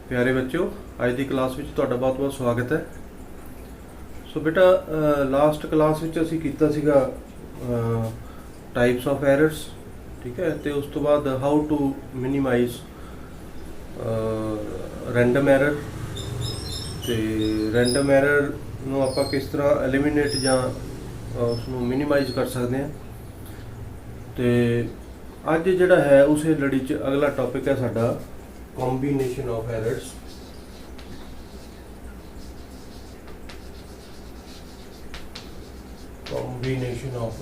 प्यारे बच्चों, अज की क्लास में तुहाडा बहुत बहुत स्वागत है। सो बेटा, लास्ट क्लास में असीं कीता सीगा टाइप्स ऑफ एरर्स, ठीक है। तो उस तो बाद how to minimise random error, तो रैंडम एरर नूं आपां किस तरह एलिमिनेट जां उसनूं मिनीमाइज कर सकते हैं। तो अज जिहड़ा है उस लड़ी च अगला टॉपिक है साडा combination of errors. Combination of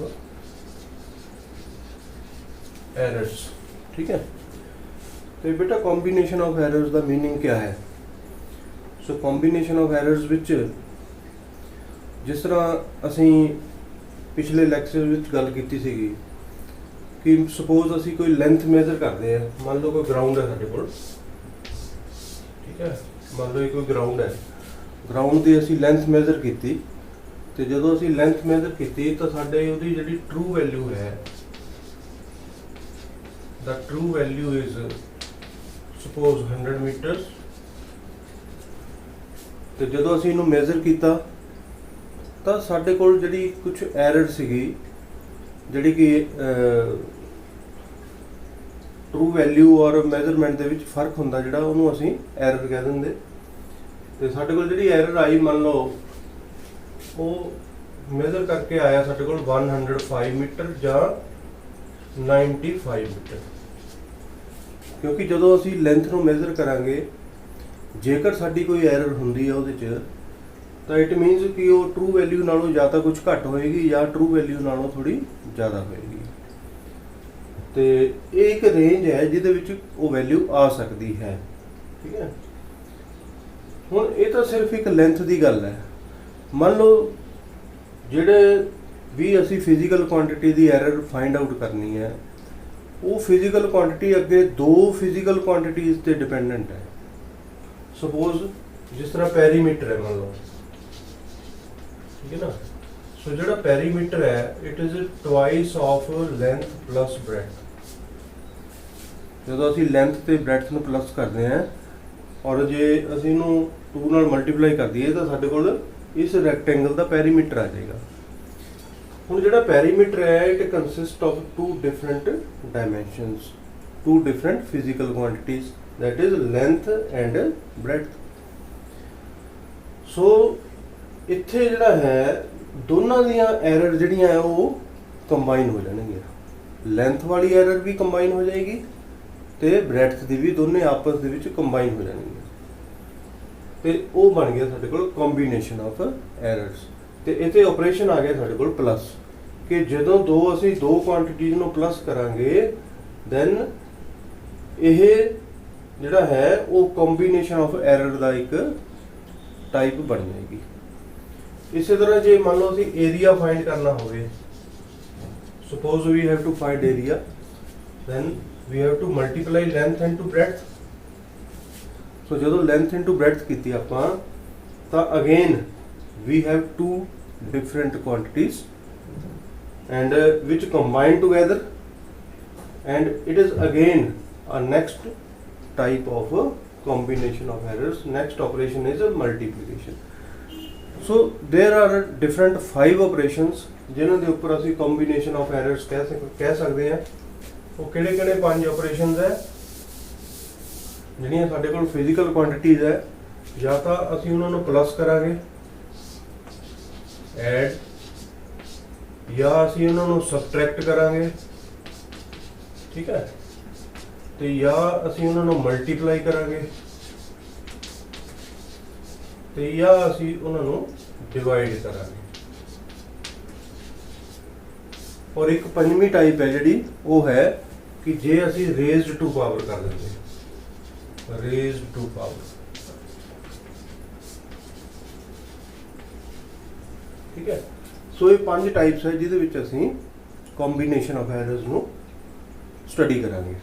errors, ठीक है। तो बेटा कॉम्बीनेशन ऑफ एरर्स का मीनिंग क्या है? सो कॉम्बीनेशन ऑफ एरर्स विच जिस तरह असी पिछले लैक्चर में गल की सीगी कि सपोज असी कोई लेंथ मेजर करते हैं। मान लो कोई ग्राउंड है साडे कोल, ठीक है। मान लो ये कोई ग्राउंड है, ग्राउंड की असी लेंथ मेजर की, तो जो असी लेंथ मेजर की तो साडे उहदी जिहड़ी ट्रू वैल्यू है, the true value is suppose 100 metres. तो जो असी इनू मेजर किया तो साडे कोल जिहड़ी कुछ एरर सीगी, जिहड़ी कि ट्रू वैल्यू और मेजरमेंट दे विच फर्क हुंदा, जिहड़ा उहनूं असीं एरर कह दिंदे। ते साडे कोल जिहड़ी एरर आई, मान लो वो मेजर करके आया साडे कोल 105 मीटर जां 95 मीटर। क्योंकि जो असीं लेंथ नूं मेजर करांगे, जेकर साडी कोई एरर हुंदी है उहदे च, तो इट मीनस कि वो ट्रू वैल्यू नालों या तो कुछ घट होएगी या ट्रू वैल्यू नालों थोड़ी ज़्यादा होएगी। तो ये एक रेंज है जिहदे विच वो वैल्यू आ सकती है, ठीक है। हुण ये तो सिर्फ एक लेंथ की गल है। मान लो जिहड़े भी असी फिजिकल क्वांटिटी की एरर फाइंड आउट करनी है, वो फिजिकल क्वांटिटी अगे दो फिजिकल क्वांटिटीज़ ते डिपेंडेंट है। सपोज जिस तरह पेरीमीटर है, मान लो, ठीक है ना। सो जो पेरीमीटर है it is twice of length plus breadth. जो असी लेंथ ते ब्रेथ नूं प्लस करते हैं और जे असी इनू 2 नाल मल्टीप्लाई कर दईए तो साडे कोल इस रैक्टेंगल का पेरीमीटर आ जाएगा। हुण जिहड़ा पेरीमीटर है it consist of 2 different dimensions, 2 different physical quantities, that is length and breadth. So इत्थे जिहड़ा है दोनों दियां एरर जिहड़ियां है वो कंबाइन हो जाणगियां। लेंथ वाली एरर भी कंबाइन हो जाएगी ते ब्रेथ दी भी, दोनों आपस दे विच कंबाइन हो जाणगियां। ते वो बन गया साडे कोल कॉम्बीनेशन ऑफ एरर्स। ते इत्थे ऑपरेशन आ गया साडे कोल प्लस, कि जदों असी दो क्वांटिटीज़ नूं प्लस करांगे दैन यह जिहड़ा है वो कॉम्बीनेशन ऑफ एरर का एक टाइप बन जाएगी। इस तरह जे मान लो असी एरिया फाइंड करना होवे, suppose we have to find area, then we have to multiply length into breadth. So जो लेंथ इनटू ब्रेथ की आपां तो again we have 2 different quantities and which combine together, and it is again a next type of combination of errors. Next operation is a multiplication. So there are different 5 operations जिन्हां दे उपर असी combination of errors कह सकते हैं। वो किहड़े-किहड़े 5 operations है जिहड़ियां साडे कोल फिजिकल क्वांटिटीज है, या तो असी उन्हां नूं प्लस करांगे ऐड, या असी उन्हां नूं सबट्रैक्ट करांगे, ठीक है। तो या असी उन्हां नूं मल्टीप्लाई करांगे, तो या असी उन्हां नूं डिवाइड करांगे। और एक 5वीं टाइप है जिहड़ी वो है कि जे असी रेज्ड टू पावर कर देंगे, रेज्ड टू पावर, ठीक है। सो ये 5 टाइप्स है जिहदे विच असी कॉम्बीनेशन ऑफ एरर्स नूं स्टडी करांगे।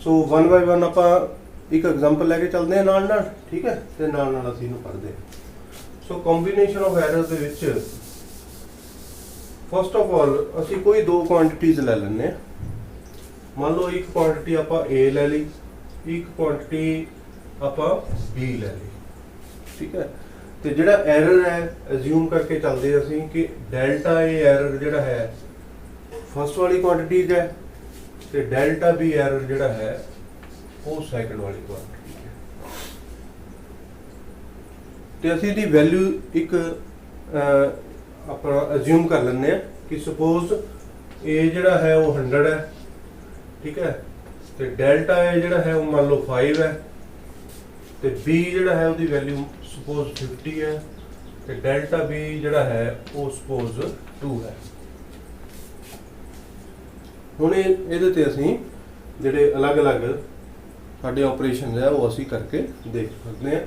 सो 1 बाय 1 आप एक एग्जाम्पल लैके चलते हैं नाल नाल, ठीक है। तो नाल नाल असीं इहनूं पढ़दे हैं। सो कॉम्बीनेशन ऑफ एरर्स दे विच फर्स्ट ऑफ ऑल असीं कोई 2 क्वांटिटीज ले लैंदे हां। मान लो एक क्वांटिटी आप ए ले ली, एक क्वांटिटी ਆਪਾਂ B ਲੈ ਲਈ, ਠੀਕ ਹੈ। ਤੇ ਜਿਹੜਾ ਐਰਰ ਹੈ ਅਸਿਊਮ ਕਰਕੇ ਚੱਲਦੇ ਅਸੀਂ ਕਿ ਡੈਲਟਾ A ਐਰਰ ਜਿਹੜਾ ਹੈ ਫਸਟ ਵਾਲੀ ਕੁਆਂਟੀਟੀ 'ਚ ਹੈ ਤੇ ਡੈਲਟਾ B ਐਰਰ ਜਿਹੜਾ ਹੈ ਉਹ ਸੈਕੰਡ ਵਾਲੀ ਕੁਆਂਟੀਟੀ 'ਚ ਹੈ। ਤੇ ਅਸੀਂ ਇਹਦੀ ਵੈਲਿਊ ਇੱਕ ਆਪਣਾ ਅਸਿਊਮ ਕਰ ਲੈਂਦੇ ਆ ਕਿ ਸਪੋਜ਼ A ਜਿਹੜਾ ਹੈ ਉਹ 100 ਹੈ, ਠੀਕ ਹੈ, ਤੇ ਡੈਲਟਾ A ਜਿਹੜਾ ਹੈ ਉਹ ਮੰਨ ਲਓ 5 ਹੈ, ਤੇ B ਜਿਹੜਾ ਹੈ ਉਹਦੀ ਵੈਲਿਊ ਸਪੋਜ਼ 50 ਹੈ, ਤੇ ਡੈਲਟਾ B ਜਿਹੜਾ ਹੈ ਉਹ ਸਪੋਜ਼ 2 ਹੈ। ਹੁਣ ਇਹਦੇ ਤੇ ਅਸੀਂ ਜਿਹੜੇ ਅਲੱਗ-ਅਲੱਗ ਸਾਡੇ ਆਪਰੇਸ਼ਨ ਹੈ ਉਹ ਅਸੀਂ ਕਰਕੇ ਦੇਖ ਸਕਦੇ ਹਾਂ।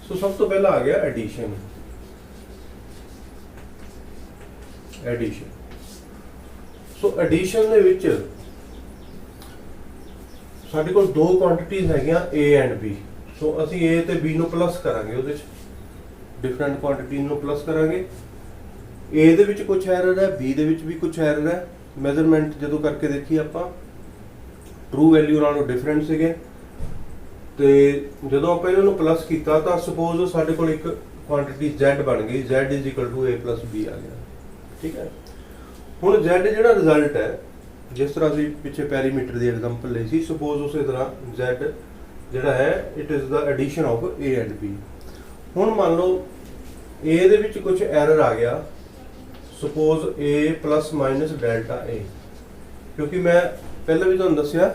ਸੋ ਸਭ ਤੋਂ ਪਹਿਲਾਂ ਆ ਗਿਆ ਐਡੀਸ਼ਨ। ਸੋ ਐਡੀਸ਼ਨ ਦੇ ਵਿੱਚ ਸਾਡੇ ਕੋਲ ਦੋ ਕੁਆਂਟੀਟੀਜ਼ ਹੈਗੀਆਂ A ਐਂਡ B। ਸੋ ਅਸੀਂ A ਤੇ B ਨੂੰ ਪਲੱਸ ਕਰਾਂਗੇ, ਉਹਦੇ ਚ ਡਿਫਰੈਂਟ ਕੁਆਂਟੀਟੀ ਨੂੰ ਪਲੱਸ ਕਰਾਂਗੇ। A ਦੇ ਵਿੱਚ ਕੁਝ ਐਰਰ ਹੈ, B ਦੇ ਵਿੱਚ ਵੀ ਕੁਝ ਐਰਰ ਹੈ। ਮੈਜ਼ਰਮੈਂਟ ਜਦੋਂ ਕਰਕੇ ਦੇਖੀ ਆਪਾਂ ਟਰੂ ਵੈਲਿਊ ਨਾਲੋਂ ਡਿਫਰੈਂਟ ਸੀਗੇ, ਤੇ ਜਦੋਂ ਆਪਾਂ ਇਹਨਾਂ ਨੂੰ ਪਲੱਸ ਕੀਤਾ ਤਾਂ ਸਪੋਜ਼ ਸਾਡੇ ਕੋਲ ਇੱਕ ਕੁਆਂਟੀਟੀ Z ਬਣ ਗਈ, Z A + B ਆ ਗਿਆ, ਠੀਕ ਹੈ। ਹੁਣ Z ਜਿਹੜਾ ਰਿਜ਼ਲਟ ਹੈ, ਜਿਸ ਤਰ੍ਹਾਂ ਅਸੀਂ ਪਿੱਛੇ ਪੈਰੀਮੀਟਰ ਦੀ ਐਗਜ਼ਾਮਪਲ ਲਈ ਸੀ, ਸਪੋਜ਼ ਉਸੇ ਤਰ੍ਹਾਂ Z ਜਿਹੜਾ ਹੈ it is the addition of A and B। ਹੁਣ ਮੰਨ ਲਓ A ਦੇ ਵਿੱਚ ਕੁਝ ਐਰਰ ਆ ਗਿਆ, ਸਪੋਜ਼ A ± ਡੈਲਟਾ A, ਕਿਉਂਕਿ ਮੈਂ ਪਹਿਲਾਂ ਵੀ ਤੁਹਾਨੂੰ ਦੱਸਿਆ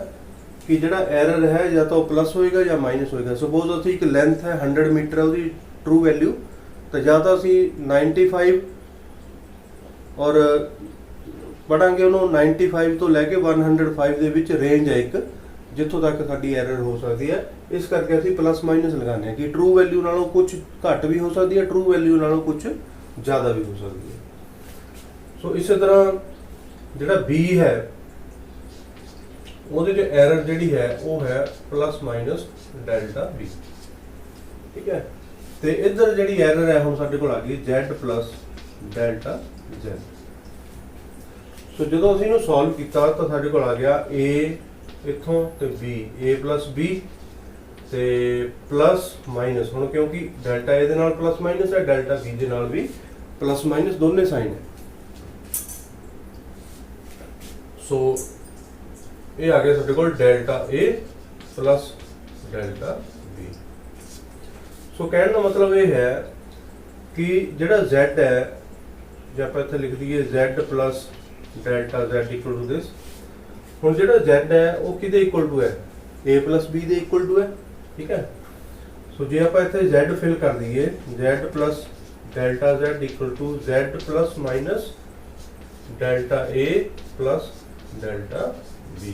ਕਿ ਜਿਹੜਾ ਐਰਰ ਹੈ ਜਾਂ ਤਾਂ ਉਹ ਪਲੱਸ ਹੋਏਗਾ ਜਾਂ ਮਾਈਨਸ ਹੋਏਗਾ। ਸਪੋਜ਼ ਅਸੀਂ ਇੱਕ ਲੈਂਥ ਹੈ 100 ਮੀਟਰ, ਉਹਦੀ ਟਰੂ ਵੈਲਿਊ, ਤਾਂ ਜਾਂ ਤਾਂ ਅਸੀਂ 95 ਔਰ ਪੜਾਂਗੇ ਉਹਨੂੰ 95 ਤੋਂ ਲੈ ਕੇ 105 ਦੇ ਵਿੱਚ ਰੇਂਜ ਹੈ ਇੱਕ, ਜਿੱਥੋਂ ਤੱਕ ਸਾਡੀ ਐਰਰ ਹੋ ਸਕਦੀ ਹੈ। ਇਸ ਕਰਕੇ ਅਸੀਂ ਪਲੱਸ ਮਾਈਨਸ ਲਗਾਉਂਦੇ ਹਾਂ ਕਿ ਟਰੂ ਵੈਲਿਊ ਨਾਲੋਂ ਕੁਝ ਘੱਟ ਵੀ ਹੋ ਸਕਦੀ ਹੈ, ਟਰੂ ਵੈਲਿਊ ਨਾਲੋਂ ਕੁਝ ਜ਼ਿਆਦਾ ਵੀ ਹੋ ਸਕਦੀ ਹੈ। ਸੋ ਇਸੇ ਤਰ੍ਹਾਂ ਜਿਹੜਾ B ਹੈ ਉਹਦੇ 'ਚ ਐਰਰ ਜਿਹੜੀ ਹੈ ਉਹ ਹੈ ± ਡੈਲਟਾ B, ਠੀਕ ਹੈ। ਤੇ ਇੱਧਰ ਜਿਹੜੀ ਐਰਰ ਹੈ ਹੁਣ ਸਾਡੇ ਕੋਲ ਆ ਗਈ Z + ਡੈਲਟਾ Z। ਸੋ ਜਦੋਂ ਅਸੀਂ ਇਹਨੂੰ ਸੋਲਵ ਕੀਤਾ ਤਾਂ ਸਾਡੇ ਕੋਲ ਆ ਗਿਆ A ਇੱਥੋਂ ਤੇ B, A + B ਤੇ ਪਲੱਸ ਮਾਈਨਸ। ਹੁਣ ਕਿਉਂਕਿ ਡੈਲਟਾ A ਦੇ ਨਾਲ ਪਲੱਸ ਮਾਈਨਸ ਹੈ, ਡੈਲਟਾ B ਦੇ ਨਾਲ ਵੀ ਪਲੱਸ ਮਾਈਨਸ ਦੋਨੇ ਸਾਈਨ ਹੈ। ਸੋ ਇਹ ਆ ਗਿਆ ਸਾਡੇ ਕੋਲ ਡੈਲਟਾ A + ਡੈਲਟਾ B। ਸੋ ਕਹਿਣ ਦਾ ਮਤਲਬ ਇਹ ਹੈ ਕਿ ਜਿਹੜਾ Z ਹੈ, ਜੇ ਆਪਾਂ ਇੱਥੇ ਲਿਖ ਦਈਏ Z + ਡੈਲਟਾ Z = ਦਿਸ। ਹੁਣ ਜਿਹੜਾ Z ਹੈ ਉਹ ਕਿਹਦੇ ਇਕੁਅਲ ਟੂ ਹੈ? A + B ਦੇ ਇਕੁਅਲ ਟੂ ਹੈ, ਠੀਕ ਹੈ। ਸੋ ਜੇ ਆਪਾਂ ਇੱਥੇ Z ਫਿਲ ਕਰ ਦਈਏ, Z + delta Z = Z ± delta A + delta B।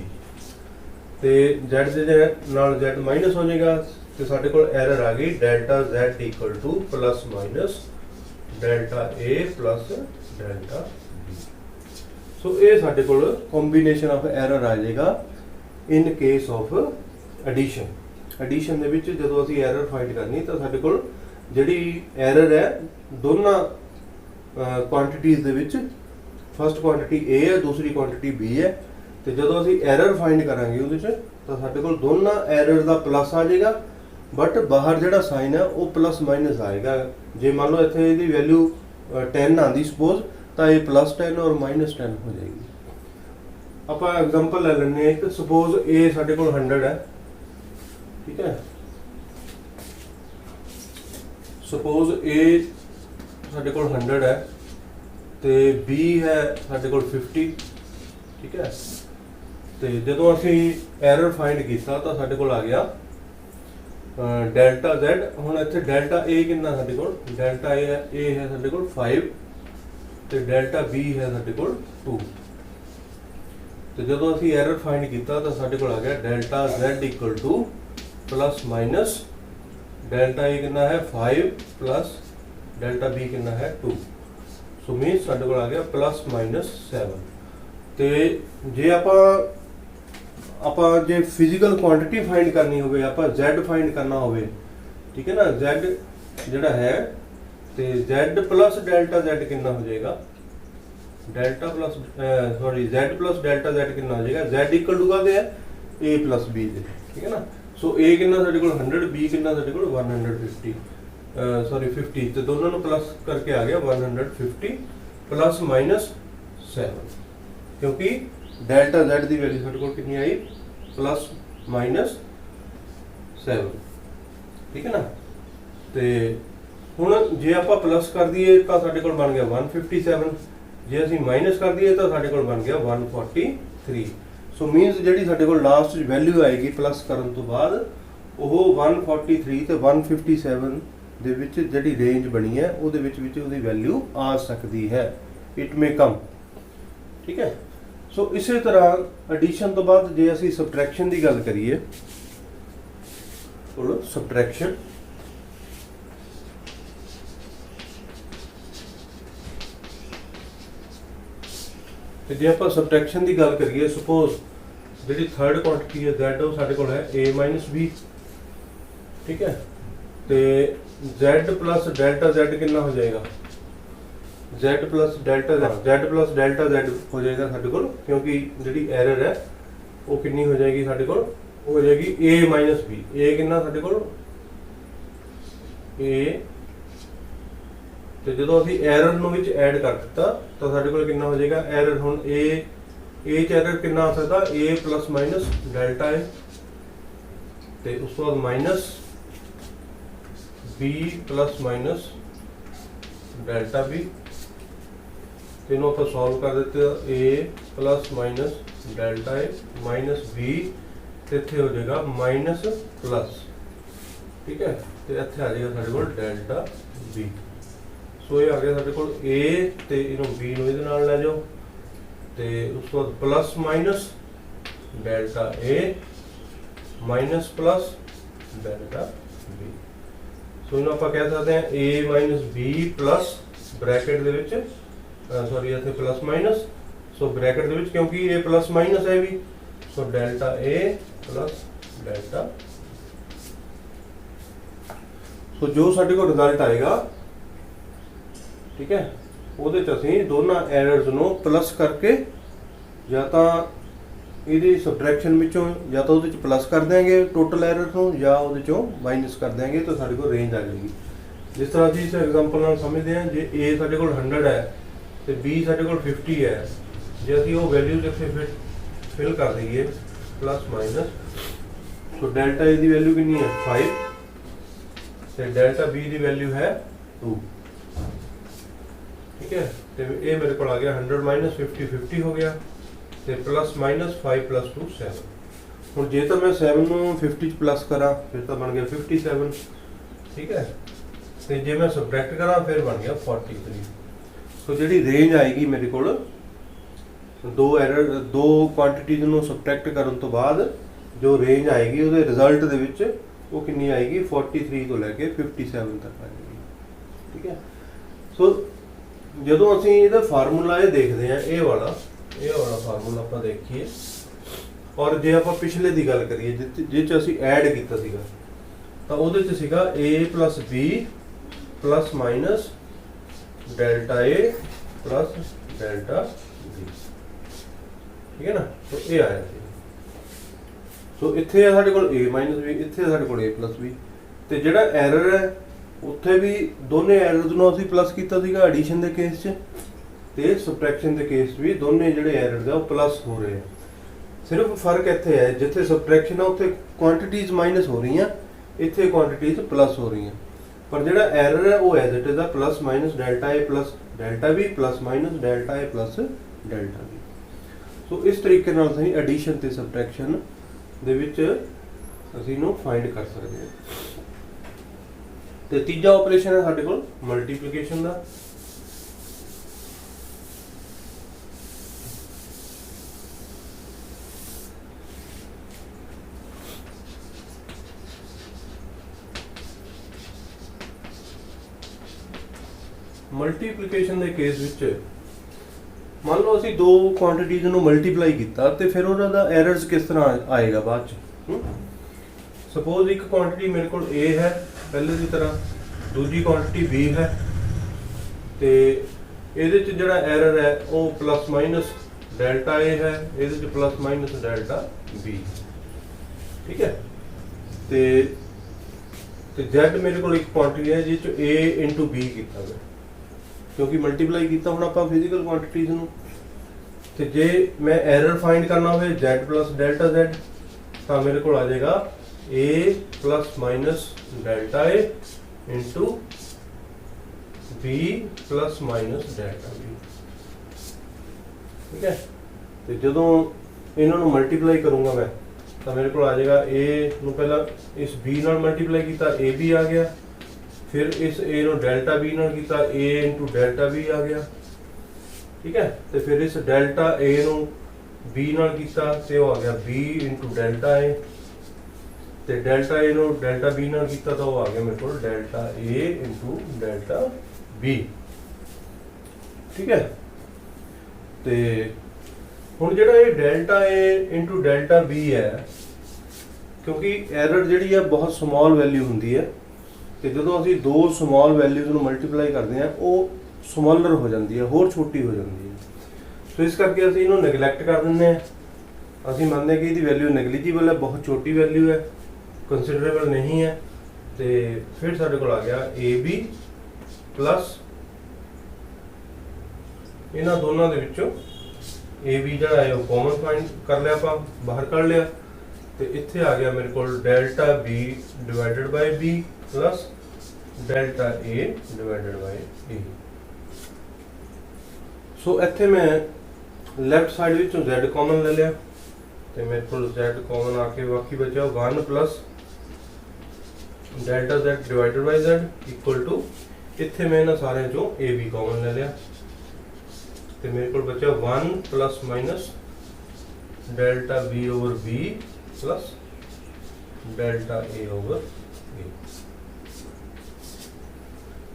ਤੇ Z ਦੇ ਨਾਲ Z ਮਾਈਨਸ ਹੋ ਜਾਏਗਾ ਤੇ ਸਾਡੇ ਕੋਲ ਐਰਰ ਆ ਗਈ delta Z = ± delta A + delta B। So ਇਹ ਸਾਡੇ ਕੋਲ ਕੰਬੀਨੇਸ਼ਨ ਆਫ ਐਰਰ ਆ ਜਾਏਗਾ in case of addition. Addition ਦੇ ਵਿੱਚ ਜਦੋਂ ਅਸੀਂ ਐਰਰ ਫਾਈਂਡ ਕਰਨੀ ਤਾਂ ਸਾਡੇ ਕੋਲ ਜਿਹੜੀ ਐਰਰ ਹੈ ਦੋਨਾਂ ਕੁਆਂਟੀਟੀਜ਼ ਦੇ ਵਿੱਚ, ਫਸਟ ਕੁਆਂਟੀਟੀ A ਹੈ, ਦੂਸਰੀ ਕੁਆਂਟੀਟੀ B ਹੈ, ਤੇ ਜਦੋਂ ਅਸੀਂ ਐਰਰ ਫਾਈਂਡ ਕਰਾਂਗੇ ਉਹਦੇ 'ਚ ਤਾਂ ਸਾਡੇ ਕੋਲ ਦੋਨਾਂ ਐਰਰ ਦਾ ਪਲੱਸ ਆ ਜਾਏਗਾ, ਬਟ ਬਾਹਰ ਜਿਹੜਾ ਸਾਈਨ ਹੈ ਉਹ ਪਲੱਸ ਮਾਈਨਸ ਆਏਗਾ। ਜੇ ਮੰਨ ਲਓ ਇੱਥੇ ਇਹਦੀ ਵੈਲਿਊ 10 ਆਉਂਦੀ ਸਪੋਜ਼, ਤਾਂ ਇਹ +10 ਔਰ -10 ਹੋ ਜਾਏਗੀ। ਆਪਾਂ ਐਗਜ਼ਾਮਪਲ ਲੈ ਲੈਂਦੇ ਹਾਂ ਇੱਕ, ਸਪੋਜ਼ A ਸਾਡੇ ਕੋਲ 100 ਹੈ, ਠੀਕ ਹੈ। ਸਪੋਜ਼ A ਸਾਡੇ ਕੋਲ 100 ਹੈ ਤੇ B ਹੈ ਸਾਡੇ ਕੋਲ 50, ਠੀਕ ਹੈ। ਤੇ ਜਦੋਂ ਅਸੀਂ ਐਰਰ ਫਾਈਂਡ ਕੀਤਾ ਤਾਂ ਸਾਡੇ ਕੋਲ ਆ ਗਿਆ ਡੈਲਟਾ Z। ਹੁਣ ਇੱਥੇ ਡੈਲਟਾ A ਕਿੰਨਾ ਸਾਡੇ ਕੋਲ? ਡੈਲਟਾ A ਹੈ ਸਾਡੇ ਕੋਲ 5 ਤੇ ਡੈਲਟਾ B ਹੈ ਸਾਡੇ ਕੋਲ 2। ਤੇ ਜਦੋਂ ਅਸੀਂ ਐਰਰ ਫਾਈਂਡ ਕੀਤਾ ਤਾਂ ਸਾਡੇ ਕੋਲ ਆ ਗਿਆ ਡੈਲਟਾ Z = ± ਡੈਲਟਾ A ਕਿੰਨਾ ਹੈ 5 + ਡੈਲਟਾ B ਕਿੰਨਾ ਹੈ 2। ਸੋ ਮੀਨਸ ਸਾਡੇ ਕੋਲ ਆ ਗਿਆ ±7। ਤੇ ਜੇ ਆਪਾਂ ਜੇ ਫਿਜ਼ੀਕਲ ਕੁਆਂਟੀਟੀ ਫਾਈਂਡ ਕਰਨੀ ਹੋਵੇ, ਆਪਾਂ Z ਫਾਈਂਡ ਕਰਨਾ ਹੋਵੇ, ਠੀਕ ਹੈ ਨਾ, Z ਜਿਹੜਾ ਹੈ ਤੇ Z + ਡੈਲਟਾ Z ਕਿੰਨਾ ਹੋ ਜਾਏਗਾ? Z + ਡੈਲਟਾ Z ਕਿੰਨਾ ਹੋ ਜਾਏਗਾ? Z = ਕਾਹਦੇ ਹੈ? A + B ਦੇ, ਠੀਕ ਹੈ ਨਾ। सो ए कितना साडे कोल 100, बी कितना साडे कोल 150 सॉरी 50, तो दोनों को प्लस करके आ गया 150 प्लस माइनस 7, क्योंकि डेल्टा Z की वैल्यू साडे कोल कितनी आई प्लस माइनस 7, ठीक है ना। तो हुण जे आपां प्लस कर दईए तो साडे कोल बन गया 157, जे असीं माइनस कर दईए तो साडे कोल बन गया 143। सो मीनस जिहड़ी साडे कोल लास्ट वैल्यू आएगी प्लस करन तो बाद ਉਹ 143 ਤੇ 157 ਦੇ ਵਿੱਚ ਜਿਹੜੀ ਰੇਂਜ ਬਣੀ ਹੈ ਉਹਦੇ ਵਿੱਚ ਉਹਦੀ ਵੈਲਿਊ ਆ ਸਕਦੀ ਹੈ, ਇਟ ਮੇ ਕਮ, ਠੀਕ ਹੈ। ਸੋ ਇਸੇ ਤਰ੍ਹਾਂ ਐਡੀਸ਼ਨ ਤੋਂ ਬਾਅਦ ਜੇ ਅਸੀਂ ਸਬਟ੍ਰੈਕਸ਼ਨ ਦੀ ਗੱਲ ਕਰੀਏ, ਬੋਲੋ ਸਬਟ੍ਰੈਕਸ਼ਨ, ਤੇ ਜੇ ਆਪਾਂ ਸਬਟ੍ਰੈਕਸ਼ਨ ਦੀ ਗੱਲ ਕਰੀਏ, ਸਪੋਜ਼ ਜਿਹੜੀ ਥਰਡ ਕੁਆਂਟੀਟੀ ਹੈ Z ਉਹ ਸਾਡੇ ਕੋਲ ਹੈ A - B, ठीक है। तो Z प्लस डेल्टा Z कितना हो जाएगा, Z plus delta Z plus delta Z हो जाएगा साढ़े कोल, क्योंकि जी एरर है वो कितनी हो जाएगी साढ़े कोल, हो जाएगी A - B। A कितना साढ़े कोल A, तो जो अभी एरर नूं विच ऐड कर दिता तो साढ़े कोल कितना हो जाएगा एरर। हुण A च एरर कितना आ सकता, A प्लस माइनस डेल्टा है, तो उस तो बाद minus B plus minus delta B, तीनों आप सॉल्व कर देते हो, A plus minus delta A minus B, तो इत्थे हो जाएगा माइनस प्लस, ठीक है। तो इत्थे आ जाएगा साढ़े कोल डेल्टा B। सो ये आ गया साढ़े कोल A, तो इनू B नूं इहदे नाल लै जाओ, तो उस तो बाद plus minus delta A minus plus delta B। So इन्हों आप कह सकते हैं A - B प्लस ब्रैकेट दे विच, सॉरी इत्थे प्लस माइनस, सो ब्रैकेट दे विच क्योंकि A प्लस माइनस है भी, so delta A plus delta. So जो साडे कोल रिजल्ट आएगा, ठीक है, ਉਹਦੇ ਚ ਅਸੀਂ ਦੋਨਾਂ एरर्स ਨੂੰ प्लस करके ਜਾਂ ਤਾਂ ਇਹਦੀ ਸਬਟ੍ਰੈਕਸ਼ਨ ਵਿੱਚੋਂ ਜਾਂ ਤਾਂ ਉਹਦੇ ਚ प्लस कर देंगे टोटल एरर ਨੂੰ, ਜਾਂ ਉਹਦੇ ਚੋਂ माइनस कर देंगे, तो ਸਾਡੇ ਕੋਲ रेंज आ जाएगी। जिस तरह ਅਸੀਂ ਇਸ एग्जांपल ਨਾਲ ਸਮਝਦੇ ਹਾਂ, ਜੇ A ਸਾਡੇ ਕੋਲ 100 ਹੈ ਤੇ B ਸਾਡੇ ਕੋਲ 50 ਹੈ, ਜੇ ਅਸੀਂ ਉਹ ਵੈਲਿਊਜ਼ ਇੱਥੇ ਫਿਲ ਕਰ ਦਈਏ प्लस माइनस, तो डेल्टा A ਦੀ ਵੈਲਿਊ ਕਿੰਨੀ ਹੈ 5 ਤੇ डेल्टा B ਦੀ ਵੈਲਿਊ है 2, ठीक है। तो ये मेरे को आ गया 100 - 50 50 हो गया, तो प्लस माइनस 5 + 2 7। हुण जे तो मैं 7 नूं 50 च प्लस करा फिर तो बन गया 57, ठीक है। तो जे मैं सबट्रैक्ट करा फिर बन गया 43। तो जिहड़ी रेंज आएगी मेरे कोल दो क्वांटिटीज़ नूं सबट्रैक्ट करन तो बाद जो रेंज आएगी ਉਹਦੇ रिजल्ट ਦੇ ਵਿੱਚ ਉਹ ਕਿੰਨੀ ਆਏਗੀ 43 ਤੋਂ ਲੈ ਕੇ 57 ਤੱਕ आ जाएगी, ठीक है। सो ਜਦੋਂ ਅਸੀਂ ਇਹਦਾ ਫਾਰਮੂਲਾ ਇਹ ਦੇਖਦੇ ਆ, ਇਹ ਵਾਲਾ ਫਾਰਮੂਲਾ ਆਪਾਂ ਦੇਖੀਏ, ਔਰ ਜੇ ਆਪਾਂ ਪਿਛਲੇ ਦੀ ਗੱਲ ਕਰੀਏ ਜਿਹ ਚ ਅਸੀਂ ਐਡ ਕੀਤਾ ਸੀਗਾ, ਤਾਂ ਉਹਦੇ ਚ ਸੀਗਾ A + B plus minus delta A plus delta B, ठीक है ना। तो ये आया सी, सो इत्थे आ साडे कोल A - B, इत्थे साडे कोल A + B, ते जिहड़ा एरर है उत्थे भी दोने एरर्स ਨੂੰ ਅਸੀਂ प्लस ਕੀਤਾ ਸੀਗਾ ਐਡੀਸ਼ਨ ਦੇ ਕੇਸ 'ਚ, ਤੇ ਸਬਟ੍ਰੈਕਸ਼ਨ ਦੇ ਕੇਸ ਵੀ ਦੋਨੇ ਜਿਹੜੇ एरर्स ਆ ਉਹ प्लस ਹੋ ਰਹੇ ਆ। सिर्फ फर्क ਇੱਥੇ है, जिथे सबट्रैक्शन है उत्थे क्वांटिटीज माइनस हो रही हैं, इत्थे क्वांटिटीज प्लस हो रही हैं, पर जिहड़ा एरर है वो as it is plus minus delta A plus delta B plus minus delta A plus delta B. So इस तरीके नाल असीं एडिशन ते सबट्रैक्शन दे विच असीं नूं फाइंड कर सकते हैं। ते तीजा ऑपरेशन है साडे कोल मल्टीप्लिकेशन दा। मल्टीप्लिकेशन के केस विच मान लो असी दो क्वांटिटीज नूं मल्टीप्लाई किया तो फिर उन्हां दा एरर्स किस तरह आएगा बाद च। सपोज एक क्वांटिटी मेरे को A है पहले की तरह, दूजी क्वांटिटी B है, तो ये जिहड़ा एरर है वो प्लस माइनस डेल्टा A है, ये प्लस माइनस डेल्टा B, ठीक है। ਤੇ z ਮੇਰੇ ਕੋਲ ਇੱਕ ਕੁਆਂਟੀਟੀ ਹੈ ਜਿਸ ਚ a into b ਕੀਤਾ ਗਿਆ, ਕਿਉਂਕਿ ਮਲਟੀਪਲਾਈ ਕੀਤਾ ਹੁਣ ਆਪਾਂ ਫਿਜ਼ੀਕਲ ਕੁਆਂਟੀਟੀਜ਼ ਨੂੰ। ਤੇ ਜੇ ਮੈਂ ਐਰਰ ਫਾਈਂਡ ਕਰਨਾ ਹੋਵੇ z plus delta z, ਤਾਂ ਮੇਰੇ ਕੋਲ ਆ ਜਾਏਗਾ a plus minus delta a into b plus minus delta b। ਠੀਕ ਹੈ, ਤੇ ਜਦੋਂ ਇਹਨਾਂ ਨੂੰ ਮਲਟੀਪਲਾਈ ਕਰੂੰਗਾ ਮੈਂ, ਤਾਂ ਮੇਰੇ ਕੋਲ ਆ ਜਾਏਗਾ a ਨੂੰ ਪਹਿਲਾਂ ਇਸ b ਨਾਲ ਮਲਟੀਪਲਾਈ ਕੀਤਾ ab ਆ ਗਿਆ, ਫਿਰ ਇਸ a ਨੂੰ ਡੈਲਟਾ b ਨਾਲ ਕੀਤਾ a into ਡੈਲਟਾ b ਆ ਗਿਆ। ਠੀਕ ਹੈ, ਤੇ ਫਿਰ ਇਸ ਡੈਲਟਾ a ਨੂੰ b ਨਾਲ ਕੀਤਾ ਤੇ ਉਹ ਆ ਗਿਆ b into ਡੈਲਟਾ a, ਤੇ ਡੈਲਟਾ a ਨੂੰ ਡੈਲਟਾ b ਨਾਲ ਕੀਤਾ ਤਾਂ ਉਹ ਆ ਗਿਆ ਮੇਰੇ ਕੋਲ delta a into delta b। ਠੀਕ ਹੈ, ਤੇ ਹੁਣ ਜਿਹੜਾ ਇਹ delta a into delta b ਹੈ, ਕਿਉਂਕਿ ਐਰਰ ਜਿਹੜੀ ਹੈ ਬਹੁਤ ਸਮਾਲ ਵੈਲਿਊ ਹੁੰਦੀ ਹੈ, ਤੇ ਜਦੋਂ ਅਸੀਂ ਦੋ ਸਮਾਲ ਵੈਲਿਊਜ਼ ਨੂੰ ਮਲਟੀਪਲਾਈ ਕਰਦੇ ਹਾਂ ਉਹ ਸਮਾਲਰ ਹੋ ਜਾਂਦੀ ਹੈ, ਹੋਰ ਛੋਟੀ ਹੋ ਜਾਂਦੀ ਹੈ। ਸੋ ਇਸ ਕਰਕੇ ਅਸੀਂ ਇਹਨੂੰ ਨੈਗਲੈਕਟ ਕਰ ਦਿੰਦੇ ਹਾਂ। ਅਸੀਂ ਮੰਨਦੇ ਕਿ ਇਹਦੀ ਵੈਲਿਊ ਨੈਗਲੀਜੀਬਲ ਹੈ, ਬਹੁਤ ਛੋਟੀ ਵੈਲਿਊ ਹੈ, ਕੰਸੀਡਰੇਬਲ ਨਹੀਂ ਹੈ। ਤੇ ਫਿਰ ਸਾਡੇ ਕੋਲ ਆ ਗਿਆ ab ਪਲੱਸ ਇਹਨਾਂ ਦੋਨਾਂ ਦੇ ਵਿੱਚੋਂ ab ਜਿਹੜਾ ਹੈ ਉਹ ਕਾਮਨ ਫਾਈਂਡ ਕਰ ਲਿਆ, ਆਪਾਂ ਬਾਹਰ ਕੱਢ ਲਿਆ, ਤੇ ਇੱਥੇ ਆ ਗਿਆ ਮੇਰੇ ਕੋਲ delta b divided by b plus delta a divided by a। So ਇੱਥੇ ਮੈਂ ਲੈਫਟ ਸਾਈਡ ਵਿੱਚੋਂ z ਕਾਮਨ ਲੈ ਲਿਆ, ਤੇ ਮੇਰੇ ਕੋਲ z ਕਾਮਨ ਆ ਕੇ ਬਾਕੀ ਬਚਿਆ 1 plus delta z divided by z equal to, ਇੱਥੇ ਮੈਂ ਇਹਨਾਂ ਸਾਰਿਆਂ ਚੋਂ ab ਕਾਮਨ ਲੈ ਲਿਆ, ਤੇ ਮੇਰੇ ਕੋਲ ਬਚਿਆ 1 plus minus delta b over b plus delta a over a।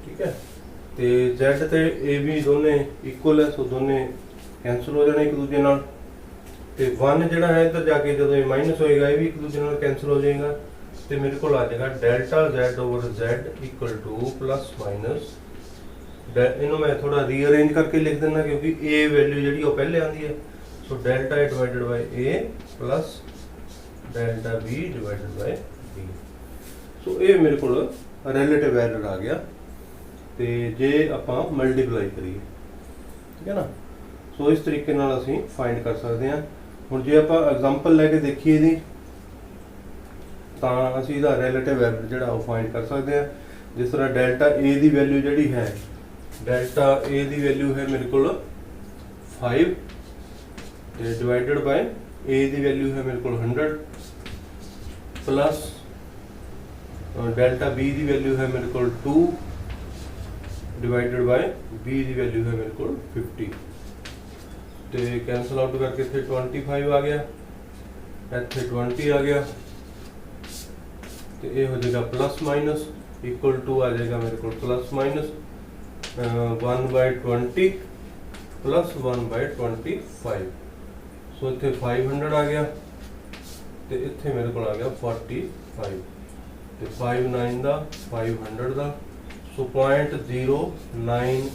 ਠੀਕ ਹੈ, ਤੇ z ਤੇ ab ਦੋਨੇ ਇਕੁਅਲ ਹੈ, ਸੋ ਦੋਨੇ ਕੈਂਸਲ ਹੋ ਜਾਣੇ ਇੱਕ ਦੂਜੇ ਨਾਲ, ਤੇ 1 ਜਿਹੜਾ ਹੈ ਇੱਧਰ ਜਾ ਕੇ ਜਦੋਂ ਇਹ ਮਾਈਨਸ ਹੋਏਗਾ ਇਹ ਵੀ ਇੱਕ ਦੂਜੇ ਨਾਲ ਕੈਂਸਲ ਹੋ ਜਾਏਗਾ, ਤੇ ਮੇਰੇ ਕੋਲ ਆ ਜਾਏਗਾ delta z over z equal to plus minus, ਇਹਨੂੰ ਮੈਂ ਥੋੜਾ ਰੀਅਰੇਂਜ ਕਰਕੇ ਲਿਖ ਦਿੰਦਾ ਕਿਉਂਕਿ a ਵੈਲਿਊ ਜਿਹੜੀ ਉਹ ਪਹਿਲੇ ਆਉਂਦੀ ਹੈ, so delta a divided by a plus delta b divided by b। So ਇਹ ਮੇਰੇ ਕੋਲ ਰਿਲੇਟਿਵ ਐਰਰ ਆ ਗਿਆ, ਤੇ ਜੇ ਆਪਾਂ ਮਲਟੀਪਲਾਈ ਕਰੀਏ, ਠੀਕ ਹੈ ਨਾ, ਸੋ ਇਸ ਤਰੀਕੇ ਨਾਲ ਅਸੀਂ ਫਾਈਂਡ ਕਰ ਸਕਦੇ ਹਾਂ। ਹੁਣ ਜੇ ਆਪਾਂ ਐਗਜ਼ਾਮਪਲ ਲੈ ਕੇ ਦੇਖੀਏ ਇਹਦੀ, ਤਾਂ ਅਸੀਂ ਇਹਦਾ ਰਿਲੇਟਿਵ ਐਰਰ ਜਿਹੜਾ ਉਹ ਫਾਈਂਡ ਕਰ ਸਕਦੇ ਹਾਂ। ਜਿਸ ਤਰ੍ਹਾਂ ਡੈਲਟਾ a ਦੀ ਵੈਲਿਊ ਜਿਹੜੀ ਹੈ, ਡੈਲਟਾ a ਦੀ ਵੈਲਿਊ ਹੈ ਮੇਰੇ ਕੋਲ 5 ਤੇ divided by a the value ਹੈ ਮੇਰੇ ਕੋਲ 100 ਪਲੱਸ ਡੈਲਟਾ b ਦੀ ਵੈਲਿਊ ਹੈ ਮੇਰੇ ਕੋਲ 2 divided by b the value ਹੈ ਮੇਰੇ ਕੋਲ 50, ਤੇ ਕੈਂਸਲ ਆਊਟ ਕਰਕੇ ਇੱਥੇ 25 ਆ ਗਿਆ, ਇੱਥੇ 20 ਆ ਗਿਆ, ਤੇ ਇਹ ਹੋ ਜਾਏਗਾ ਪਲੱਸ ਮਾਈਨਸ ਇਕੁਅਲ ਟੂ ਆ ਜਾਏਗਾ ਮੇਰੇ ਕੋਲ ਪਲੱਸ ਮਾਈਨਸ 1/20 ਪਲੱਸ 1/25। ਸੋ ਇੱਥੇ 500 ਆ ਗਿਆ, ਤੇ ਇੱਥੇ ਮੇਰੇ ਕੋਲ ਆ ਗਿਆ 45, ਤੇ 5 ਦਾ 500 ਦਾ, so 0.09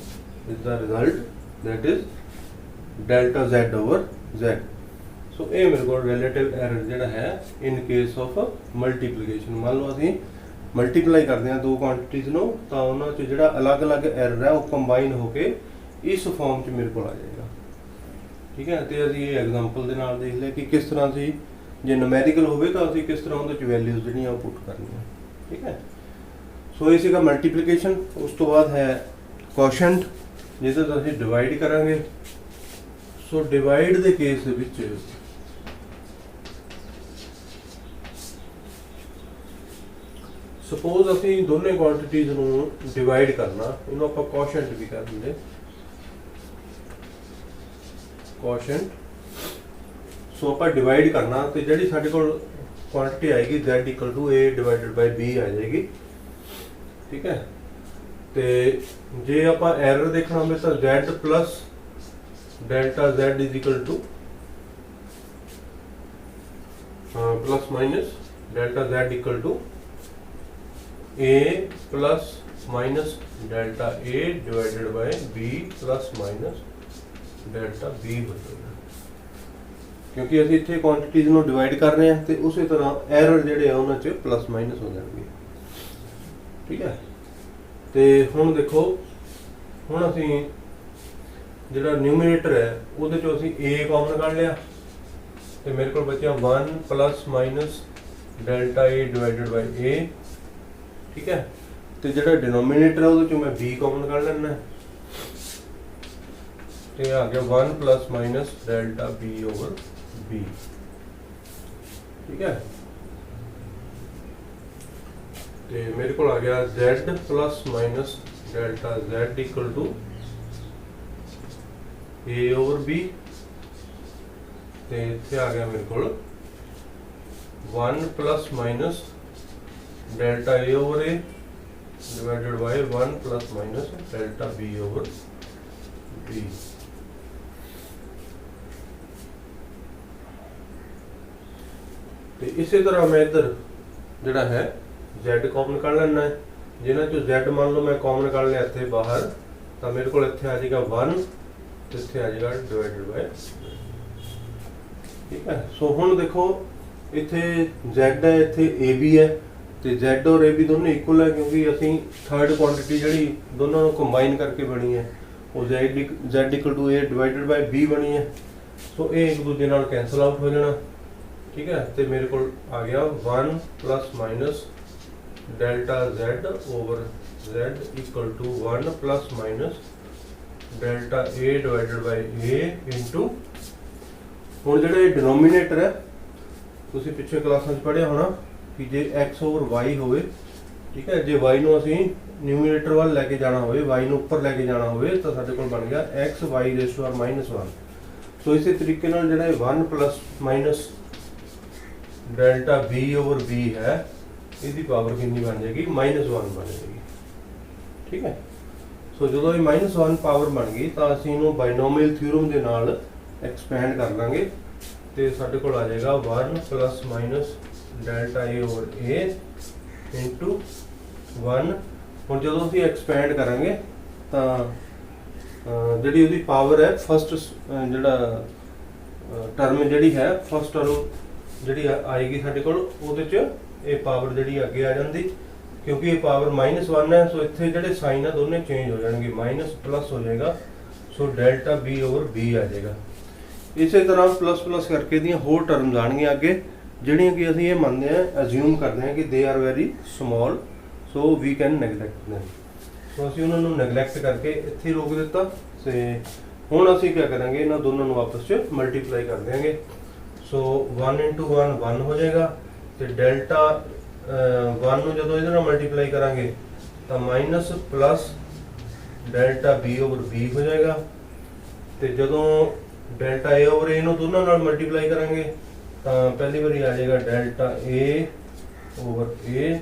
is the result, that is delta z over z। ਸੋ ਇਹ ਮੇਰੇ ਕੋਲ ਰਿਲੇਟਿਵ ਐਰਰ ਜਿਹੜਾ ਹੈ ਇਨ ਕੇਸ ਆਫ ਮਲਟੀਪਲੀਕੇਸ਼ਨ। ਮੰਨ ਲਓ ਅਸੀਂ ਮਲਟੀਪਲਾਈ ਕਰਦੇ ਹਾਂ ਦੋ ਕੁਆਂਟੀਟੀਜ਼ ਨੂੰ, ਤਾਂ ਉਹਨਾਂ 'ਚ ਜਿਹੜਾ ਅਲੱਗ-ਅਲੱਗ ਐਰਰ ਹੈ ਉਹ ਕੰਬਾਈਨ ਹੋ ਕੇ ਇਸ ਫਾਰਮ 'ਚ ਮੇਰੇ ਕੋਲ ਆ ਜਾਏਗਾ। ਠੀਕ ਹੈ, ਤੇ ਅਸੀਂ ਇਹ ਐਗਜ਼ਾਮਪਲ ਦੇ ਨਾਲ ਦੇਖ ਲਿਆ ਕਿ ਕਿਸ ਤਰ੍ਹਾਂ ਅਸੀਂ, ਜੇ ਨੂਮੈਰੀਕਲ ਹੋਵੇ ਤਾਂ ਅਸੀਂ ਕਿਸ ਤਰ੍ਹਾਂ ਉਹਦੇ 'ਚ ਵੈਲਿਊਜ਼ ਜਿਹੜੀਆਂ ਉਹ ਪੁੱਟ ਕਰਨੀਆਂ। ਠੀਕ ਹੈ, ਸੋ ਇਹ ਸੀਗਾ ਮਲਟੀਪਲੀਕੇਸ਼ਨ। ਉਸ ਤੋਂ ਬਾਅਦ ਹੈ ਕੁਓਸ਼ੀਐਂਟ, ਜਿਹਦੇ ਤੋਂ ਅਸੀਂ ਡਿਵਾਈਡ ਕਰਾਂਗੇ। ਸੋ ਡਿਵਾਈਡ ਦੇ ਕੇਸ ਦੇ ਵਿੱਚ ਸਪੋਜ਼ ਅਸੀਂ ਦੋਨੇ ਕੁਆਂਟੀਟੀਜ਼ ਨੂੰ ਡਿਵਾਈਡ ਕਰਨਾ, ਇਹਨੂੰ ਆਪਾਂ ਕੁਓਸ਼ੀਐਂਟ ਵੀ ਕਰ ਦਿੰਦੇ, ਕੁਓਸ਼ੀਐਂਟ। ਸੋ ਆਪਾਂ ਡਿਵਾਈਡ ਕਰਨਾ, ਤੇ ਜਿਹੜੀ ਸਾਡੇ ਕੋਲ ਕੁਆਂਟੀਟੀ ਆਏਗੀ z a divided by b ਆ ਜਾਏਗੀ। ਠੀਕ ਹੈ, ਤੇ ਜੇ ਆਪਾਂ ਐਰਰ ਦੇਖਣਾ ਹੋਵੇ ਤਾਂ z plus delta z is equal to plus minus delta z equal to a plus minus delta a divided by b plus minus delta b हो जाएगा। क्योंकि ਅਸੀਂ ਇੱਥੇ ਕੁਆਂਟੀਟੀਜ਼ ਨੂੰ ਡਿਵਾਈਡ ਕਰ ਰਹੇ ਹਾਂ ਤੇ ਉਸੇ ਤਰ੍ਹਾਂ ਐਰਰ ਜਿਹੜੇ ਆ ਉਹਨਾਂ 'ਚ ਪਲੱਸ ਮਾਈਨਸ ਹੋ ਜਾਣਗੇ। ਠੀਕ ਹੈ, ਤੇ ਹੁਣ ਦੇਖੋ, ਹੁਣ ਅਸੀਂ ਜਿਹੜਾ ਨਿਊਮਰੇਟਰ ਹੈ ਉਹਦੇ 'ਚੋਂ ਅਸੀਂ a ਕਾਮਨ ਕੱਢ ਲਿਆ ਤੇ ਮੇਰੇ ਕੋਲ ਬਚਿਆ 1 plus minus delta a divided by a। ਠੀਕ ਹੈ, ਤੇ ਜਿਹੜਾ ਡਿਨੋਮੀਨੇਟਰ ਹੈ ਉਹਦੇ 'ਚੋਂ ਮੈਂ b ਕਾਮਨ ਕੱਢ ਲੈਣਾ ਤੇ ਆ ਗਿਆ 1 plus minus delta b over b। ਠੀਕ ਹੈ, ਤੇ ਮੇਰੇ ਕੋਲ ਆ ਗਿਆ z plus minus delta z equal to a over b, ਤੇ ਇੱਥੇ ਆ ਗਿਆ ਮੇਰੇ ਕੋਲ 1 plus minus delta a over a divided by 1 plus minus delta b over b। ਤੇ ਇਸੇ ਤਰ੍ਹਾਂ ਮੈਂ ਇੱਧਰ ਜਿਹੜਾ ਹੈ z ਕਾਮਨ ਕੱਢ ਲੈਣਾ ਹੈ। ਜਿਹਨਾਂ ਚੋਂ z ਮੰਨ ਲਓ ਮੈਂ ਕਾਮਨ ਕੱਢ ਲਿਆ ਇੱਥੇ ਬਾਹਰ, ਤਾਂ ਮੇਰੇ ਕੋਲ ਇੱਥੇ ਆ ਜਾਏਗਾ 1 ਤੇ ਇੱਥੇ ਆ ਜਾਏਗਾ ਡਿਵਾਈਡਡ ਬਾਈ। ਠੀਕ ਹੈ, ਸੋ ਹੁਣ ਦੇਖੋ ਇੱਥੇ z ਹੈ, ਇੱਥੇ ab ਹੈ ਤੇ z और ab दोनों इक्वल है क्योंकि ਅਸੀਂ थर्ड क्वांटिटी ਜਿਹੜੀ ਦੋਨਾਂ ਨੂੰ ਕੰਬਾਈਨ ਕਰਕੇ ਬਣੀ ਹੈ ਉਹ z equal to a divided by b ਬਣੀ ਹੈ। ਸੋ ਇਹ ਇੱਕ ਦੂਜੇ ਨਾਲ ਕੈਨਸਲ ਆਊਟ ਹੋ ਜਾਣਾ। ਠੀਕ ਹੈ, ਤੇ ਮੇਰੇ ਕੋਲ ਆ ਗਿਆ 1 plus minus delta z over z equal to 1 plus minus delta a divided by a into, ਹੁਣ ਜਿਹੜਾ ਡਿਨੋਮੀਨੇਟਰ ਹੈ ਤੁਸੀਂ ਪਿਛਲੇ ਕਲਾਸਾਂ 'ਚ ਪੜ੍ਹਿਆ ਹੋਣਾ ਕਿ ਜੇ x ਓਵਰ y ਹੋਵੇ, ਠੀਕ ਹੈ, ਜੇ y ਨੂੰ ਅਸੀਂ ਨਿਊਮਰੇਟਰ ਵੱਲ ਲੈ ਕੇ ਜਾਣਾ ਹੋਵੇ, y ਨੂੰ ਉੱਪਰ ਲੈ ਕੇ ਜਾਣਾ ਹੋਵੇ ਤਾਂ ਸਾਡੇ ਕੋਲ ਬਣ ਗਿਆ x y ਰੇਜ਼ ਟੂ -1। ਸੋ ਇਸੇ ਤਰੀਕੇ ਨਾਲ ਜਿਹੜਾ 1 plus minus delta b over b ਹੈ ਇਹਦੀ ਪਾਵਰ ਕਿੰਨੀ ਬਣ ਜਾਏਗੀ? -1 ਬਣ ਜਾਏਗੀ। ਠੀਕ ਹੈ, ਸੋ ਜਦੋਂ ਇਹ -1 ਪਾਵਰ ਬਣ ਗਈ ਤਾਂ ਅਸੀਂ ਇਹਨੂੰ ਬਾਇਨੋਮੀਅਲ ਥਿਊਰਮ ਦੇ ਨਾਲ ਐਕਸਪੈਂਡ ਕਰ ਲਾਂਗੇ ਤੇ ਸਾਡੇ ਕੋਲ ਆ ਜਾਏਗਾ 1 plus minus delta a over a into 1। ਹੁਣ ਜਦੋਂ ਅਸੀਂ ਐਕਸਪੈਂਡ ਕਰਾਂਗੇ ਤਾਂ ਜਿਹੜੀ ਉਹਦੀ ਪਾਵਰ ਹੈ ਫਸਟ ਜਿਹੜਾ ਟਰਮ ਜਿਹੜੀ ਹੈ ਫਸਟ ਟਰਮ ਜਿਹੜੀ ਆਏਗੀ ਸਾਡੇ ਕੋਲ ਉਹਦੇ 'ਚ ਇਹ ਪਾਵਰ ਜਿਹੜੀ ਅੱਗੇ ਆ ਜਾਂਦੀ, ਕਿਉਂਕਿ ਇਹ ਪਾਵਰ -1 ਹੈ। ਸੋ ਇੱਥੇ ਜਿਹੜੇ ਸਾਈਨ ਆ ਦੋਨੇ ਚੇਂਜ ਹੋ ਜਾਣਗੇ, ਮਾਈਨਸ ਪਲੱਸ ਹੋ ਜਾਏਗਾ। ਸੋ ਡੈਲਟਾ b ਓਵਰ b ਆ ਜਾਏਗਾ। ਇਸੇ ਤਰ੍ਹਾਂ ਪਲੱਸ ਪਲੱਸ ਕਰਕੇ ਦੀਆਂ ਹੋਰ ਟਰਮਸ ਆਣਗੀਆਂ ਅੱਗੇ ਜਿਹੜੀਆਂ ਕਿ ਅਸੀਂ ਇਹ ਮੰਨਦੇ ਹਾਂ, ਅਸਿਊਮ ਕਰਦੇ ਹਾਂ ਕਿ they are very small, so we can neglect them। ਸੋ ਅਸੀਂ ਉਹਨਾਂ ਨੂੰ ਨੈਗਲੈਕਟ ਕਰਕੇ ਇੱਥੇ ਰੋਕ ਦਿੱਤਾ ਤੇ ਹੁਣ ਅਸੀਂ ਕੀ ਕਰਾਂਗੇ, ਇਹਨਾਂ ਦੋਨਾਂ ਨੂੰ ਆਪਸ 'ਚ ਮਲਟੀਪਲਾਈ ਕਰ ਦਿਆਂਗੇ। ਸੋ 1 × 1 1 ਹੋ ਜਾਏਗਾ ਤੇ ਡੈਲਟਾ 1 ਨੂੰ ਜਦੋਂ ਇਹਦੇ ਨਾਲ ਮਲਟੀਪਲਾਈ ਕਰਾਂਗੇ ਤਾਂ minus plus delta b over b ਹੋ ਜਾਏਗਾ ਤੇ ਜਦੋਂ ਡੈਲਟਾ a ਓਵਰ a ਨੂੰ ਦੋਨਾਂ ਨਾਲ ਮਲਟੀਪਲਾਈ ਕਰਾਂਗੇ ਤਾਂ ਪਹਿਲੀ ਵਾਰੀ ਆ ਜਾਏਗਾ ਡੈਲਟਾ a ਓਵਰ a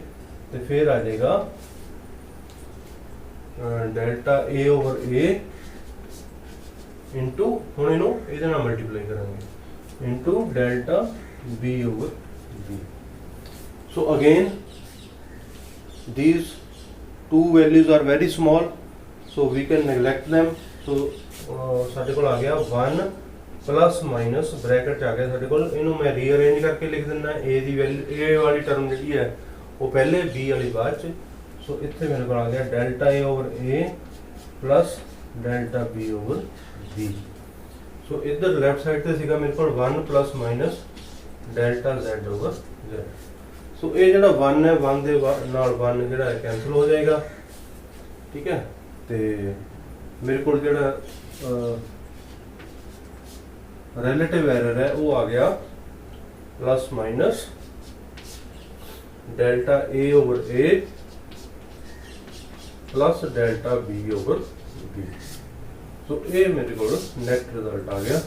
ਤੇ ਫਿਰ ਆ ਜਾਏਗਾ delta a over a into, ਹੁਣ ਇਹਨੂੰ ਇਹਦੇ ਨਾਲ ਮਲਟੀਪਲਾਈ ਕਰਾਂਗੇ into delta b over b। So again these two values are very small, so we can neglect them। So ਸਾਡੇ ਕੋਲ ਆ ਗਿਆ 1 ਪਲੱਸ ਮਾਈਨਸ ਬ੍ਰੈਕਟ 'ਚ ਆ ਗਿਆ ਸਾਡੇ ਕੋਲ, ਇਹਨੂੰ ਮੈਂ ਰੀਅਰੇਂਜ ਕਰਕੇ ਲਿਖ ਦਿੰਦਾ। a ਦੀ ਵੈਲਿਊ a ਵਾਲੀ ਟਰਮ ਜਿਹੜੀ ਹੈ ਉਹ ਪਹਿਲੇ b ਵਾਲੀ ਬਾਅਦ 'ਚ। ਸੋ ਇੱਥੇ ਮੇਰੇ ਕੋਲ ਆ ਗਿਆ delta a over a plus delta b over b। ਸੋ ਇੱਧਰ ਲੈਫਟ ਸਾਈਡ ਤੇ ਸੀਗਾ ਮੇਰੇ ਕੋਲ 1 plus minus delta z over z। ਸੋ ਇਹ ਜਿਹੜਾ 1 ਹੈ 1 ਦੇ ਨਾਲ 1 ਜਿਹੜਾ ਹੈ ਕੈਂਸਲ ਹੋ ਜਾਏਗਾ। ਠੀਕ ਹੈ, ਤੇ ਮੇਰੇ ਕੋਲ ਜਿਹੜਾ ਰਿਲੇਟਿਵ ਐਰਰ ਹੈ ਉਹ ਆ ਗਿਆ plus minus delta a over a plus delta b over b। So ਇਹ ਮੇਰੇ ਕੋਲ ਨੈਟ ਰਿਜ਼ਲਟ ਆ ਗਿਆ।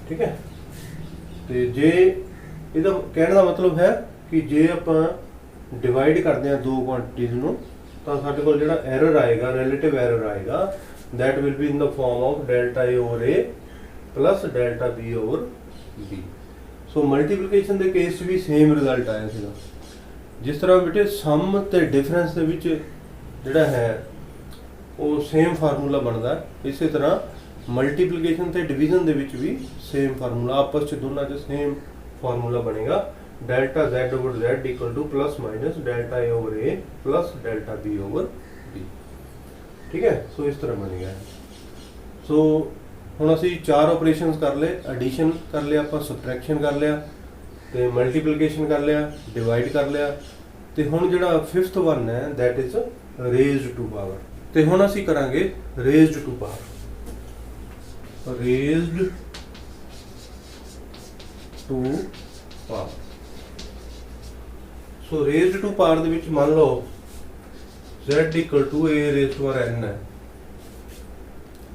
ਠੀਕ ਹੈ, ਤੇ ਜੇ ਇਹਦਾ ਕਹਿਣ ਦਾ ਮਤਲਬ ਹੈ ਕਿ ਜੇ ਆਪਾਂ ਡਿਵਾਈਡ ਕਰਦੇ ਹਾਂ ਦੋ ਕੁਆਂਟੀਟੀਜ਼ ਨੂੰ ਤਾਂ ਸਾਡੇ ਕੋਲ ਜਿਹੜਾ ਐਰਰ ਆਏਗਾ, ਰਿਲੇਟਿਵ ਐਰਰ ਆਏਗਾ, that will be in the form of delta a over a plus delta b over b। So multiplication ਦੇ ਕੇਸ 'ਚ ਵੀ ਸੇਮ ਰਿਜ਼ਲਟ ਆਇਆ ਸੀਗਾ। ਜਿਸ ਤਰ੍ਹਾਂ ਬੇਟੇ ਸਮ ਤੇ ਡਿਫਰੈਂਸ ਦੇ ਵਿੱਚ ਜਿਹੜਾ ਹੈ ਉਹ ਸੇਮ ਫਾਰਮੂਲਾ ਬਣਦਾ, ਇਸੇ ਤਰ੍ਹਾਂ ਮਲਟੀਪਲੀਕੇਸ਼ਨ ਤੇ ਡਿਵੀਜ਼ਨ ਦੇ ਵਿੱਚ ਵੀ ਸੇਮ ਫਾਰਮੂਲਾ, ਆਪਸ ਚ ਦੋਨਾਂ ਚ ਸੇਮ ਫਾਰਮੂਲਾ ਬਣੇਗਾ, delta z over z equal two plus minus delta a over a plus delta b over b। ठीक है, सो इस तरह बनेगा। सो ਹੁਣ ਅਸੀਂ ਚਾਰ ਆਪਰੇਸ਼ਨਸ ਕਰ ਲਏ, ਐਡੀਸ਼ਨ ਕਰ ਲਿਆ ਆਪਾਂ, ਸਬਟ੍ਰੈਕਸ਼ਨ ਕਰ ਲਿਆ ਤੇ ਮਲਟੀਪਲੀਕੇਸ਼ਨ ਕਰ ਲਿਆ, ਡਿਵਾਈਡ ਕਰ ਲਿਆ, ਤੇ ਹੁਣ ਜਿਹੜਾ ਫਿਫਥ ਵਨ ਹੈ that is raised to power. ਤੇ ਹੁਣ ਅਸੀਂ ਕਰਾਂਗੇ raised to power, raised to power. So raised to power ਦੇ ਵਿੱਚ ਮੰਨ ਲਓ z equal to a raised to n ਹੈ,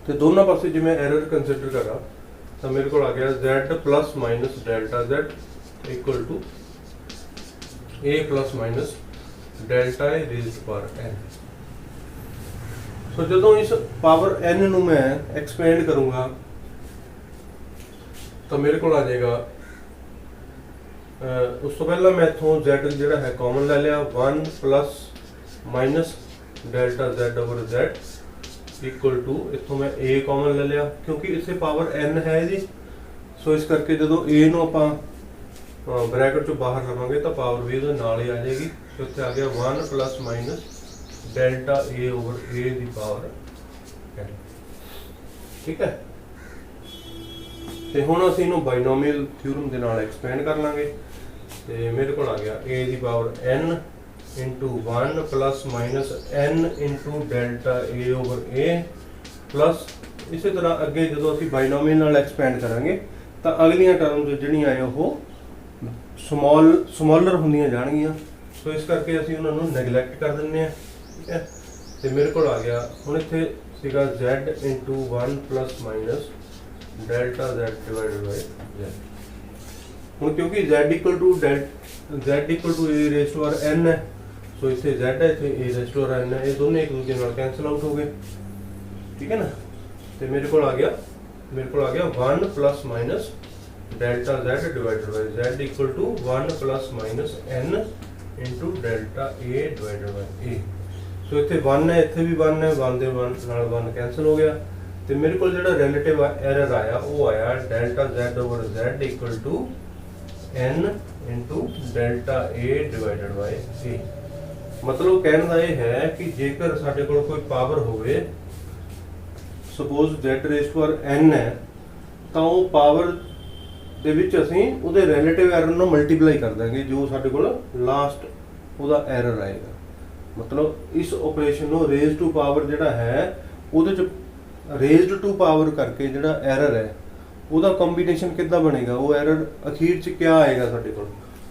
ਤੇ ਦੋਨਾਂ ਪਾਸੇ ਜੇ ਮੈਂ ਐਰਰ ਕੰਸੀਡਰ ਕਰਾਂ ਤਾਂ ਮੇਰੇ ਕੋਲ ਆ ਗਿਆ z plus minus delta z equal to a plus minus delta a raised to power n। So ਜਦੋਂ ਇਸ ਪਾਵਰ n ਨੂੰ ਮੈਂ ਐਕਸਪੈਂਡ ਕਰੂੰਗਾ ਤਾਂ ਮੇਰੇ ਕੋਲ ਆ ਜਾਏਗਾ, ਉਸ ਤੋਂ ਪਹਿਲਾਂ ਮੈਂ ਇੱਥੋਂ z ਜਿਹੜਾ ਹੈ ਕਾਮਨ ਲੈ ਲਿਆ, 1 plus minus delta z over z equal to, ਇੱਥੋਂ ਮੈਂ a ਕਾਮਨ ਲੈ ਲਿਆ ਕਿਉਂਕਿ ਇਸੇ ਪਾਵਰ n ਹੈ ਜੀ। ਸੋ ਇਸ ਕਰਕੇ ਜਦੋਂ a ਨੂੰ ਆਪਾਂ ਬ੍ਰੈਕਟ ਚੋਂ ਬਾਹਰ ਲਵਾਂਗੇ ਤਾਂ ਪਾਵਰ ਵੀ ਉਹਦੇ ਨਾਲ ਹੀ ਆ ਜਾਏਗੀ। ਸੋ ਇੱਥੇ ਆ ਗਿਆ 1 plus minus delta a over a the power n। ਠੀਕ ਹੈ, ਤੇ ਹੁਣ ਅਸੀਂ ਇਹਨੂੰ ਬਾਈਨੋਮੀਅਲ ਥਿਊਰਮ ਦੇ ਨਾਲ ਐਕਸਪੈਂਡ ਕਰ ਲਾਂਗੇ, ਤੇ ਮੇਰੇ ਕੋਲ ਆ ਗਿਆ a the power n into 1 plus minus n into delta a over a plus ਇਸੇ ਤਰ੍ਹਾਂ ਅੱਗੇ ਜਦੋਂ ਅਸੀਂ ਬਾਈਨੋਮੀਅਲ ਨਾਲ ਐਕਸਪੈਂਡ ਕਰਾਂਗੇ ਤਾਂ ਅਗਲੀਆਂ ਟਰਮਸ ਜਿਹੜੀਆਂ ਆਏ ਉਹ ਸਮਾਲਰ ਹੁੰਦੀਆਂ ਜਾਣਗੀਆਂ। ਸੋ ਇਸ ਕਰਕੇ ਅਸੀਂ ਉਹਨਾਂ ਨੂੰ ਨੈਗਲੈਕਟ ਕਰ ਦਿੰਦੇ ਹਾਂ। ਠੀਕ ਹੈ, ਤੇ ਮੇਰੇ ਕੋਲ ਆ ਗਿਆ ਹੁਣ ਇੱਥੇ ਸੀਗਾ z into 1 plus minus delta z divided by z। ਹੁਣ ਕਿਉਂਕਿ z equal to a raised to n ਹੈ, ਸੋ ਇੱਥੇ z ਹੈ, ਇੱਥੇ a raised to n ਹੈ, ਇਹ ਦੋਨੇ ਇੱਕ ਦੂਜੇ ਨਾਲ ਕੈਂਸਲ ਆਊਟ ਹੋ ਗਏ। ਠੀਕ ਹੈ ਨਾ, ਤੇ ਮੇਰੇ ਕੋਲ ਆ ਗਿਆ 1 plus minus delta z divided by z equal to 1 plus minus n into delta a divided by a। So ਇੱਥੇ 1 ਹੈ, ਇੱਥੇ ਵੀ 1 ਹੈ, 1 ਦੇ 1 ਨਾਲ 1 ਕੈਂਸਲ ਹੋ ਗਿਆ, ਤੇ ਮੇਰੇ ਕੋਲ ਜਿਹੜਾ ਰਿਲੇਟਿਵ ਐਰਰ ਆਇਆ ਉਹ ਆਇਆ delta z over z equal to n into delta a divided by a। ਮਤਲਬ ਕਹਿਣ ਦਾ ਇਹ ਹੈ ਕਿ ਜੇਕਰ ਸਾਡੇ ਕੋਲ ਕੋਈ ਪਾਵਰ ਹੋਵੇ, suppose z raised to n ਹੈ, ਤਾਂ ਉਹ ਪਾਵਰ ਦੇ ਵਿੱਚ ਅਸੀਂ ਉਹਦੇ ਰਿਲੇਟਿਵ ਐਰਰ ਨੂੰ ਮਲਟੀਪਲਾਈ ਕਰ ਦਾਂਗੇ ਜੋ ਸਾਡੇ ਕੋਲ ਲਾਸਟ ਉਹਦਾ ਐਰਰ ਆਏਗਾ। ਮਤਲਬ ਇਸ ਆਪਰੇਸ਼ਨ ਨੂੰ ਰੇਜ਼ਡ ਟੂ ਪਾਵਰ ਜਿਹੜਾ ਹੈ ਉਹਦੇ ਚ ਰੇਜ਼ਡ ਟੂ ਪਾਵਰ ਕਰਕੇ ਜਿਹੜਾ ਐਰਰ ਹੈ ਉਹਦਾ ਕੰਬੀਨੇਸ਼ਨ ਕਿੱਦਾਂ ਬਣੇਗਾ, ਉਹ ਐਰਰ ਅਖੀਰ ਚ ਕਿਆ ਆਏਗਾ ਸਾਡੇ ਕੋਲ,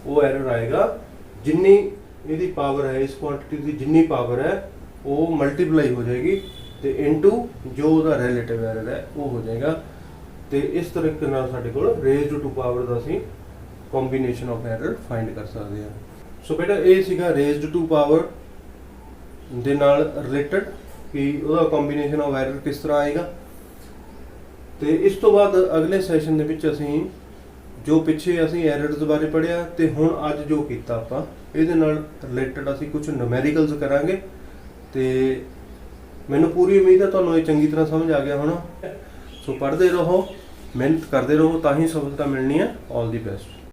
ਉਹ ਐਰਰ ਆਏਗਾ ਜਿੰਨੀ ਇਹਦੀ ਪਾਵਰ ਹੈ, ਇਸ ਕੁਆਂਟੀਟੀ ਦੀ ਜਿੰਨੀ ਪਾਵਰ ਹੈ ਉਹ ਮਲਟੀਪਲਾਈ ਹੋ ਜਾਏਗੀ ਤੇ ਇਨਟੂ ਜੋ ਉਹਦਾ ਰਿਲੇਟਿਵ ਐਰਰ ਹੈ ਉਹ ਹੋ ਜਾਏਗਾ। ਤੇ ਇਸ ਤਰੀਕੇ ਨਾਲ ਸਾਡੇ ਕੋਲ ਰੇਜ਼ਡ ਟੂ ਪਾਵਰ ਦਾ ਅਸੀਂ ਕੰਬੀਨੇਸ਼ਨ ਆਫ ਐਰਰ ਫਾਈਂਡ ਕਰ ਸਕਦੇ ਹਾਂ। ਸੋ ਬੇਟਾ ਇਹ ਸੀਗਾ ਰੇਜ਼ਡ ਟੂ ਪਾਵਰ ਦੇ ਨਾਲ ਰਿਲੇਟਡ ਕਿ ਉਹਦਾ ਕੰਬੀਨੇਸ਼ਨ ਆਫ ਐਰਰ ਕਿਸ ਤਰ੍ਹਾਂ ਆਏਗਾ। ਤੇ ਇਸ ਤੋਂ ਬਾਅਦ ਅਗਲੇ ਸੈਸ਼ਨ ਦੇ ਵਿੱਚ ਅਸੀਂ ਜੋ ਪਿੱਛੇ ਅਸੀਂ ਐਰਰਸ ਬਾਰੇ ਪੜ੍ਹਿਆ ਤੇ ਹੁਣ ਅੱਜ ਜੋ ਕੀਤਾ ਆਪਾਂ ਇਹਦੇ ਨਾਲ ਰਿਲੇਟਡ ਅਸੀਂ ਕੁਝ ਨੂਮੈਰੀਕਲਸ ਕਰਾਂਗੇ, ਤੇ ਮੈਨੂੰ ਪੂਰੀ ਉਮੀਦ ਹੈ ਤੁਹਾਨੂੰ ਇਹ ਚੰਗੀ ਤਰ੍ਹਾਂ ਸਮਝ ਆ ਗਿਆ ਹੋਣਾ। ਸੋ ਪੜ੍ਹਦੇ ਰਹੋ, ਮਿਹਨਤ ਕਰਦੇ ਰਹੋ, ਤਾਂ ਹੀ ਸਫਲਤਾ ਮਿਲਣੀ ਹੈ। ਆਲ ਦੀ ਬੈਸਟ।